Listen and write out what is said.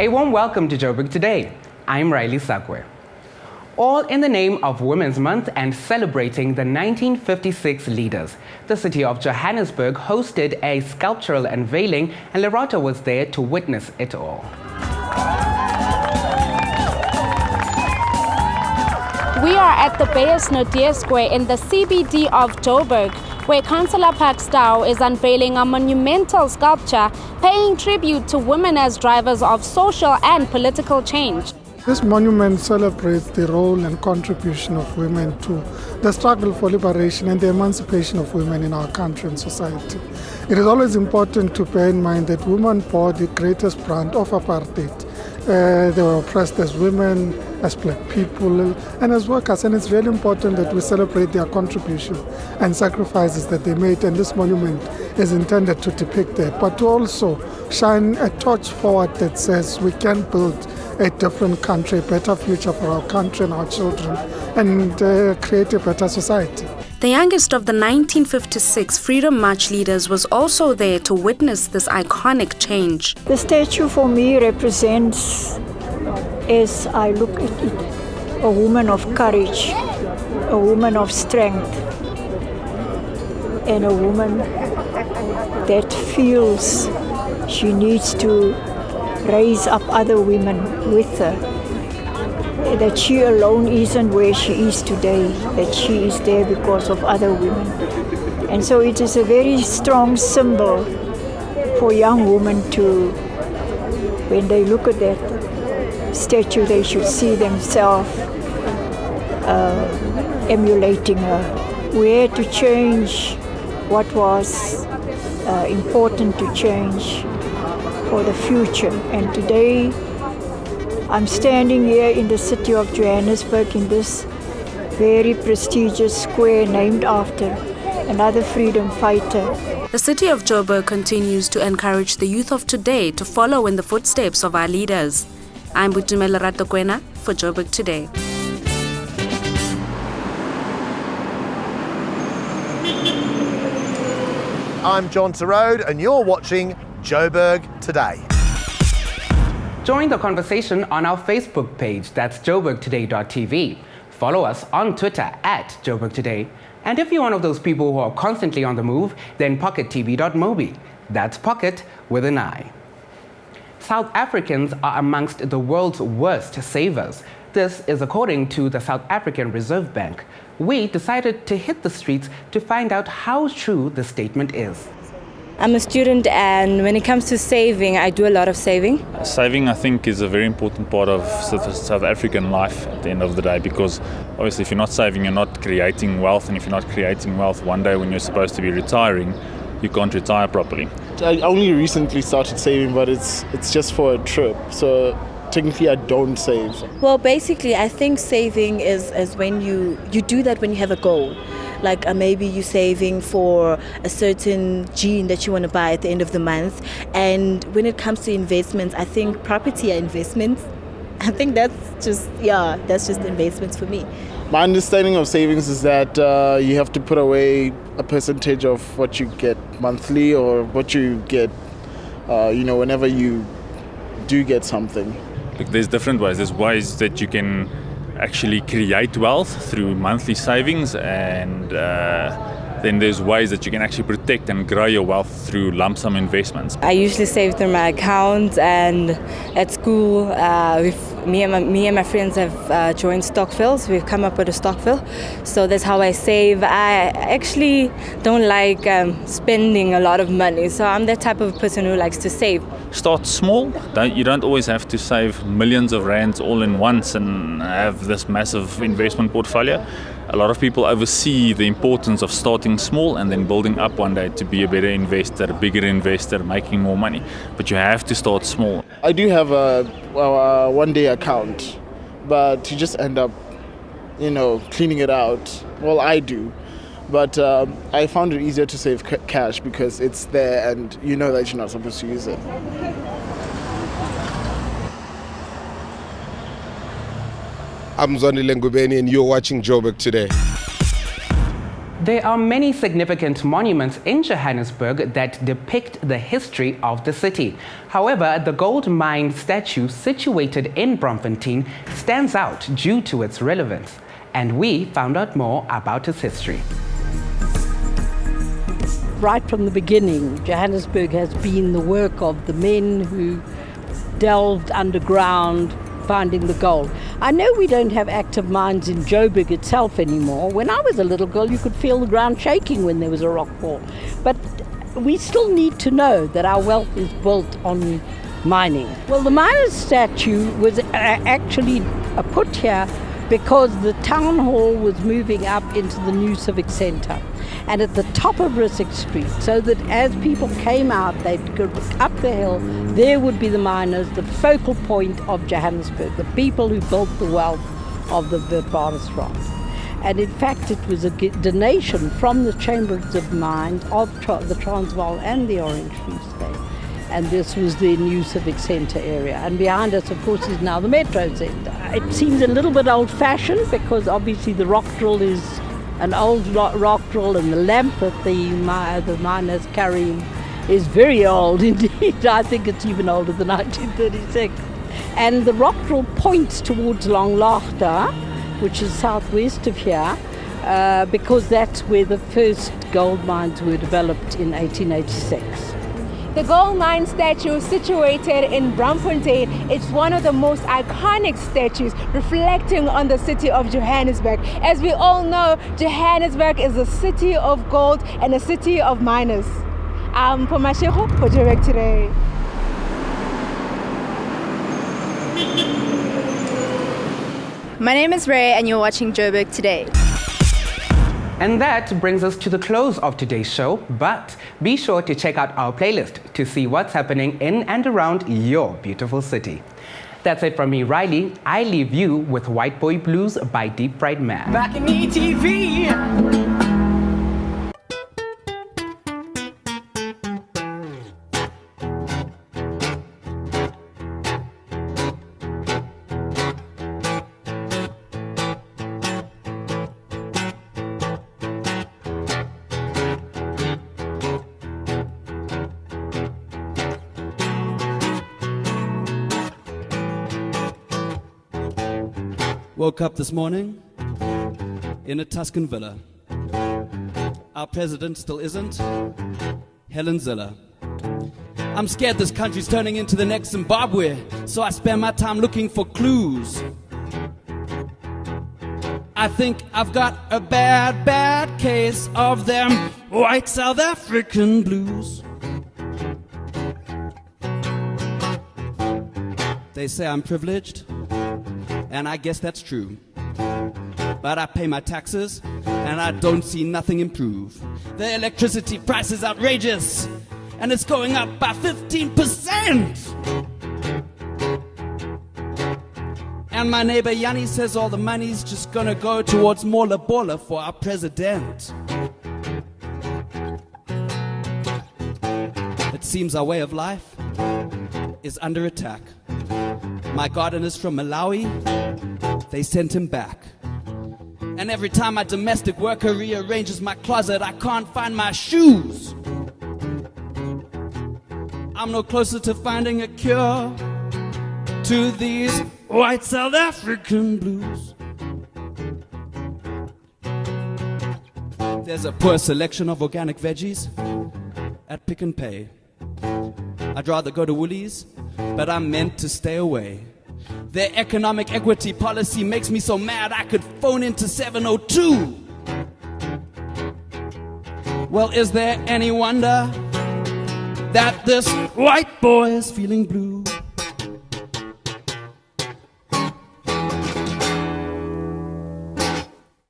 A warm welcome to Joburg Today. I'm Riley Sakwe. All in the name of Women's Month and celebrating the 1956 leaders. The city of Johannesburg hosted a sculptural unveiling and Lerato was there to witness it all. We are at the Beyers Naudé Square in the CBD of Joburg, where Councillor Park Stow is unveiling a monumental sculpture paying tribute to women as drivers of social and political change. This monument celebrates the role and contribution of women to the struggle for liberation and the emancipation of women in our country and society. It is always important to bear in mind that women bore the greatest brunt of apartheid. They were oppressed as women, as black people, and as workers. And it's really important that we celebrate their contribution and sacrifices that they made. And this monument is intended to depict that, but to also shine a torch forward that says we can build a different country, a better future for our country and our children, and create a better society. The youngest of the 1956 Freedom March leaders was also there to witness this iconic change. The statue for me represents, as I look at it, a woman of courage, a woman of strength, and a woman that feels she needs to raise up other women with her. That she alone isn't where she is today, that she is there because of other women. And so it is a very strong symbol for young women to, when they look at that statue, they should see themselves emulating her. We had to change what was important to change for the future. And today, I'm standing here in the city of Johannesburg in this very prestigious square named after another freedom fighter. The city of Joburg continues to encourage the youth of today to follow in the footsteps of our leaders. I'm Butumela Ratokwena for Joburg Today. I'm John Terode and you're watching Joburg Today. Join the conversation on our Facebook page, that's joburgtoday.tv. Follow us on Twitter at Joburg Today. And if you're one of those people who are constantly on the move, then pockettv.mobi. That's pocket with an I. South Africans are amongst the world's worst savers. This is according to the South African Reserve Bank. We decided to hit the streets to find out how true the statement is. I'm a student, and when it comes to saving, I do a lot of saving. Saving, I think, is a very important part of South African life at the end of the day, because obviously if you're not saving, you're not creating wealth, and if you're not creating wealth, one day when you're supposed to be retiring, you can't retire properly. I only recently started saving, but it's just for a trip, so technically I don't save. Well, basically I think saving is when you do that when you have a goal. Like maybe you're saving for a certain gene that you want to buy at the end of the month. And when it comes to investments, I think property are investments. I think that's just investments for me. My understanding of savings is that you have to put away a percentage of what you get monthly or what you get, whenever you do get something. Look, there's different ways. There's ways that you can actually create wealth through monthly savings, and then there's ways that you can actually protect and grow your wealth through lump sum investments. I usually save through my account, and at school, me and my friends have joined Stokvels. We've come up with a Stokvel, so that's how I save. I actually don't like spending a lot of money, so I'm that type of person who likes to save. Start small. You don't always have to save millions of rands all in once and have this massive investment portfolio. A lot of people oversee the importance of starting small and then building up one day to be a better investor, a bigger investor, making more money. But you have to start small. I do have a one-day account, but you just end up, cleaning it out. Well, I do. But I found it easier to save cash because it's there and you know that you're not supposed to use it. I'm Zondile Ngubeni and you're watching Joburg Today. There are many significant monuments in Johannesburg that depict the history of the city. However, the gold mine statue situated in Braamfontein stands out due to its relevance. And we found out more about its history. Right from the beginning, Johannesburg has been the work of the men who delved underground, finding the gold. I know we don't have active mines in Joburg itself anymore. When I was a little girl, you could feel the ground shaking when there was a rock fall. But we still need to know that our wealth is built on mining. Well, the miner's statue was actually put here because the town hall was moving up into the new civic centre and at the top of Rissik Street, so that as people came out, they'd go up the hill, there would be the miners, the focal point of Johannesburg, the people who built the wealth of the Witwatersrand. And in fact, it was a donation from the Chambers of Mines of the Transvaal and the Orange Free State. And this was the new civic centre area. And behind us, of course, is now the Metro Centre. It seems a little bit old-fashioned because obviously the rock drill is an old rock drill, and the lamp that the miners carrying is very old indeed. I think it's even older than 1936. And the rock drill points towards Langlaagte, which is southwest of here, because that's where the first gold mines were developed in 1886. The gold mine statue situated in Braamfontein, it's one of the most iconic statues reflecting on the city of Johannesburg. As we all know, Johannesburg is a city of gold and a city of miners. I'm Pomashego for Joburg Today. My name is Ray and you're watching Joburg Today. And that brings us to the close of today's show, but be sure to check out our playlist to see what's happening in and around your beautiful city. That's it from me, Riley. I leave you with White Boy Blues by Deep Fried Man. Back in ETV. Woke up this morning in a Tuscan villa. Our president still isn't Helen Zille. I'm scared this country's turning into the next Zimbabwe, so I spend my time looking for clues. I think I've got a bad, bad case of them white South African blues. They say I'm privileged, and I guess that's true. But I pay my taxes, and I don't see nothing improve. The electricity price is outrageous, and it's going up by 15%. And my neighbor Yanni says all the money's just gonna go towards more Lobola for our president. It seems our way of life is under attack. My gardener's from Malawi, they sent him back. And every time my domestic worker rearranges my closet, I can't find my shoes. I'm no closer to finding a cure to these white South African blues. There's a poor selection of organic veggies at Pick and Pay. I'd rather go to Woolies, but I'm meant to stay away. Their economic equity policy makes me so mad I could phone into 702. Well, is there any wonder that this white boy is feeling blue?